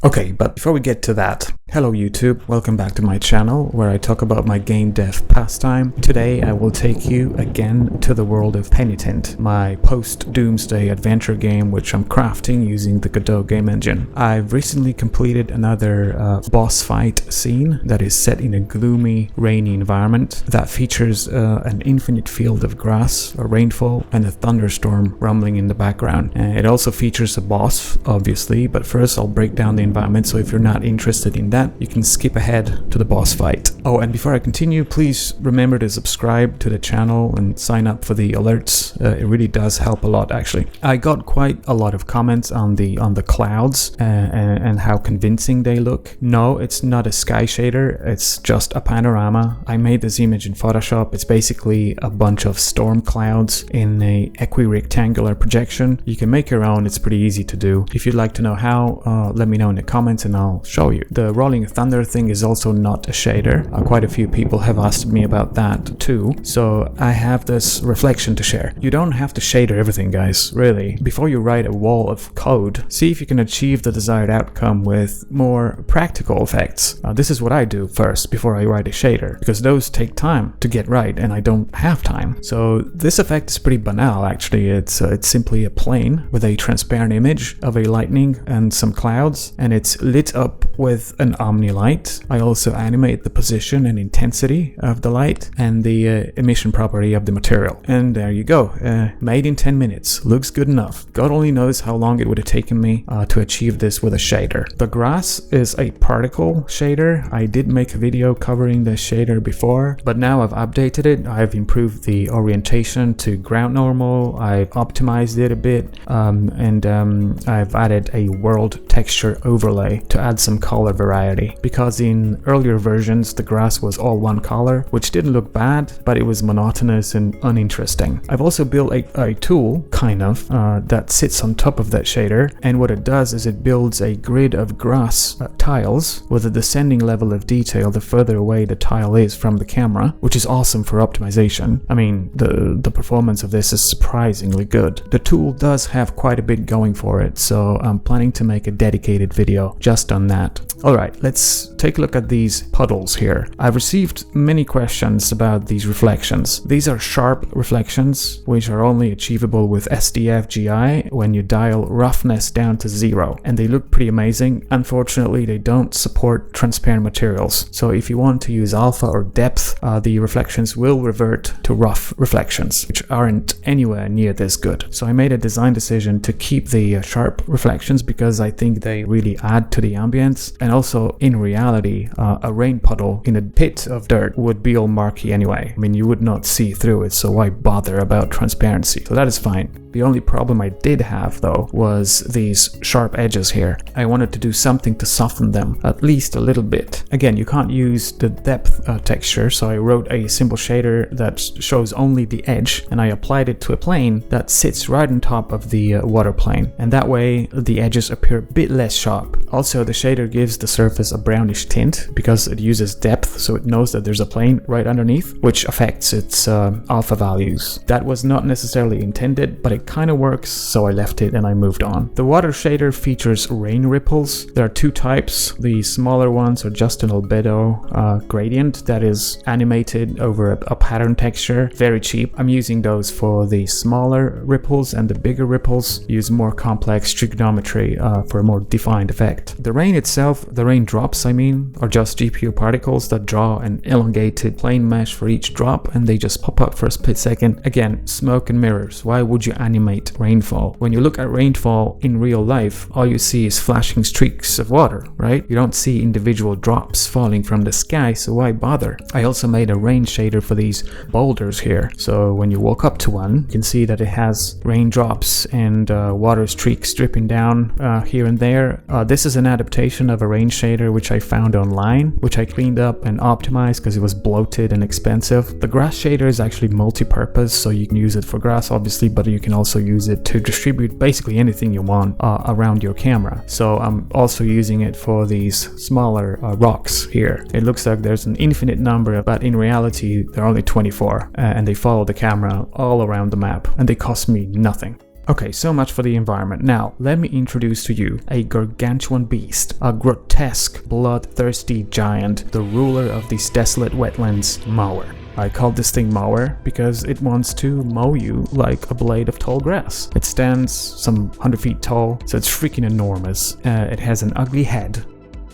Okay, but before we get to that, hello YouTube, welcome back to my channel where I talk about my game dev pastime. Today I will take you again to the world of Penitent, my post-doomsday adventure game which I'm crafting using the Godot game engine. I've recently completed another boss fight scene that is set in a gloomy, rainy environment that features an infinite field of grass, a rainfall, and a thunderstorm rumbling in the background. It also features a boss, obviously, but first I'll break down the environment, so if you're not interested in that, you can skip ahead to the boss fight. Oh, and before I continue, please remember to subscribe to the channel and sign up for the alerts. It really does help a lot, actually. I got quite a lot of comments on the clouds and how convincing they look. No, it's not a sky shader, it's just a panorama. I made this image in Photoshop. It's basically a bunch of storm clouds in a equirectangular projection. You can make your own, it's pretty easy to do. If you'd like to know how, let me know in the comments and I'll show you. The rolling thunder thing is also not a shader. Quite a few people have asked me about that too, so I have this reflection to share. You don't have to shader everything, guys, really. Before you write a wall of code, see if you can achieve the desired outcome with more practical effects. This is what I do first before I write a shader, because those take time to get right and I don't have time. So this effect is pretty banal, actually. It's simply a plane with a transparent image of a lightning and some clouds, and it's lit up with an omni light. I also animate the position and intensity of the light and the emission property of the material. And there you go. Made in 10 minutes. Looks good enough. God only knows how long it would have taken me to achieve this with a shader. The grass is a particle shader. I did make a video covering the shader before, but now I've updated it. I've improved the orientation to ground normal. I've optimized it a bit, and I've added a world texture overlay to add some color variety, because in earlier versions the grass was all one color, which didn't look bad, but it was monotonous and uninteresting. I've also built a tool, kind of, that sits on top of that shader, and what it does is it builds a grid of grass tiles with a descending level of detail the further away the tile is from the camera, which is awesome for optimization. I mean, the performance of this is surprisingly good. The tool does have quite a bit going for it, so I'm planning to make a dedicated video just on that. Alright, let's take a look at these puddles here. I've received many questions about these reflections. These are sharp reflections, which are only achievable with SDF GI when you dial roughness down to 0, and they look pretty amazing. Unfortunately, they don't support transparent materials, so if you want to use alpha or depth, the reflections will revert to rough reflections, which aren't anywhere near this good. So I made a design decision to keep the sharp reflections because I think they really add to the ambience, and also in reality, a rain puddle in a pit of dirt would be all murky anyway. I mean, you would not see through it, so why bother about transparency? So that is fine. The only problem I did have, though, was these sharp edges here. I wanted to do something to soften them, at least a little bit. Again, you can't use the depth texture, so I wrote a simple shader that shows only the edge, and I applied it to a plane that sits right on top of the water plane, and that way the edges appear a bit less sharp. Also, the shader gives the surface a brownish tint because it uses depth, so it knows that there's a plane right underneath, which affects its alpha values. That was not necessarily intended, but it kind of works, so I left it and I moved on. The water shader features rain ripples. There are two types. The smaller ones are just an albedo gradient that is animated over a pattern texture. Very cheap. I'm using those for the smaller ripples, and the bigger ripples use more complex trigonometry for a more defined effect. The rain itself, the raindrops I mean, are just GPU particles that draw an elongated plane mesh for each drop, and they just pop up for a split second. Again, smoke and mirrors. Why would you animate rainfall? When you look at rainfall in real life, all you see is flashing streaks of water, right? You don't see individual drops falling from the sky, so why bother? I also made a rain shader for these boulders here, so when you walk up to one, you can see that it has raindrops and water streaks dripping down here and there. This is an adaptation of a rain shader which I found online, which I cleaned up and optimized because it was bloated and expensive. The grass shader is actually multi-purpose, so you can use it for grass obviously, but you can also use it to distribute basically anything you want around your camera. So I'm also using it for these smaller rocks here. It looks like there's an infinite number, but in reality there are only 24, and they follow the camera all around the map, and they cost me nothing. Okay, so much for the environment. Now, let me introduce to you a gargantuan beast, a grotesque, bloodthirsty giant, the ruler of these desolate wetlands, Mower. I call this thing Mower because it wants to mow you like a blade of tall grass. It stands some 100 feet tall, so it's freaking enormous. It has an ugly head,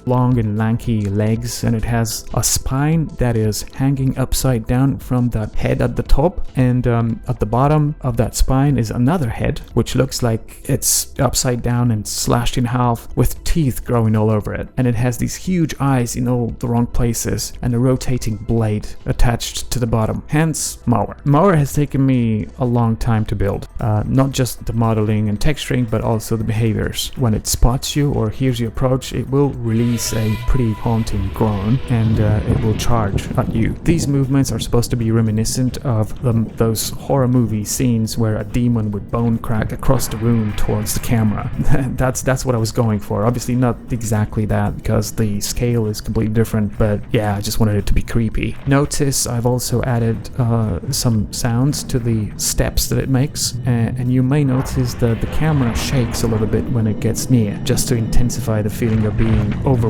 long and lanky legs, and it has a spine that is hanging upside down from that head at the top, and at the bottom of that spine is another head which looks like it's upside down and slashed in half with teeth growing all over it, and it has these huge eyes in all the wrong places and a rotating blade attached to the bottom, hence Mower. Mower has taken me a long time to build, not just the modeling and texturing but also the behaviors. When it spots you or hears you approach, it will release a pretty haunting groan, and it will charge at you. These movements are supposed to be reminiscent of those horror movie scenes where a demon would bone crack across the room towards the camera. That's what I was going for. Obviously not exactly that because the scale is completely different, but yeah, I just wanted it to be creepy. Notice I've also added some sounds to the steps that it makes, and you may notice that the camera shakes a little bit when it gets near, just to intensify the feeling of being overwhelmed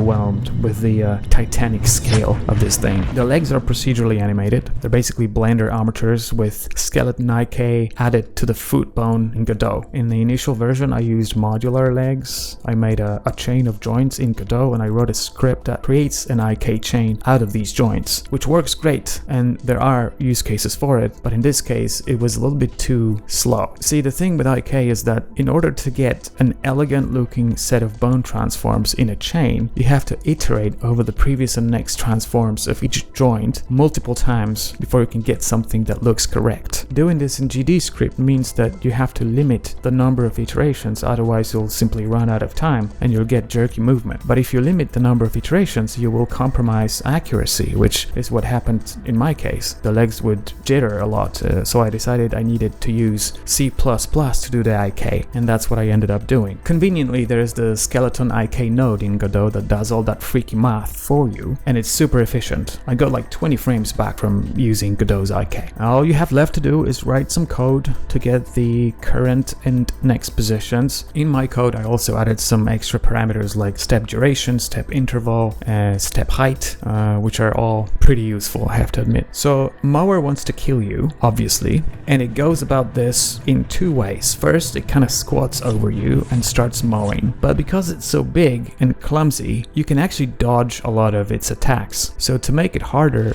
with the titanic scale of this thing. The legs are procedurally animated. They're basically Blender armatures with skeleton IK added to the foot bone in Godot. In the initial version I used modular legs. I made a chain of joints in Godot, and I wrote a script that creates an IK chain out of these joints, which works great, and there are use cases for it, but in this case it was a little bit too slow. See, the thing with IK is that in order to get an elegant looking set of bone transforms in a chain, you have to iterate over the previous and next transforms of each joint multiple times before you can get something that looks correct. Doing this in GD script means that you have to limit the number of iterations, otherwise you'll simply run out of time and you'll get jerky movement. But if you limit the number of iterations, you will compromise accuracy, which is what happened in my case. The legs would jitter a lot, so I decided I needed to use C++ to do the IK, and that's what I ended up doing. Conveniently, there is the skeleton IK node in Godot that does all that freaky math for you, and it's super efficient. I got like 20 frames back from using Godot's IK. All you have left to do is write some code to get the current and next positions. In my code I also added some extra parameters like step duration, step interval, step height, which are all pretty useful, I have to admit. So Mower wants to kill you, obviously, and it goes about this in two ways. First, it kind of squats over you and starts mowing, but because it's so big and clumsy, you can actually dodge a lot of its attacks. So to make it harder,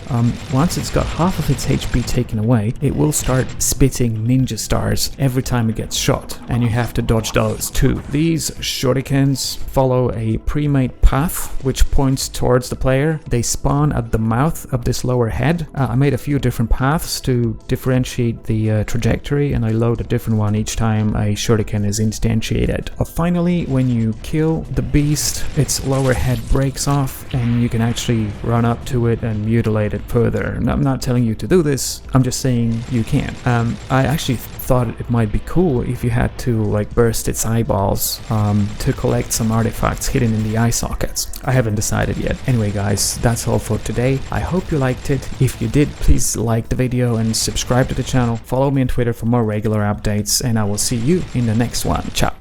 once it's got half of its HP taken away, it will start spitting ninja stars every time it gets shot, and you have to dodge those too. These shurikens follow a pre-made path which points towards the player. They spawn at the mouth of this lower head. I made a few different paths to differentiate the trajectory, and I load a different one each time a shuriken is instantiated. Finally, when you kill the beast, its lower head breaks off and you can actually run up to it and mutilate it further. And I'm not telling you to do this, I'm just saying you can. I actually thought it might be cool if you had to like burst its eyeballs to collect some artifacts hidden in the eye sockets. I haven't decided yet. Anyway guys, that's all for today. I hope you liked it. If you did, please like the video and subscribe to the channel. Follow me on Twitter for more regular updates, and I will see you in the next one. Ciao.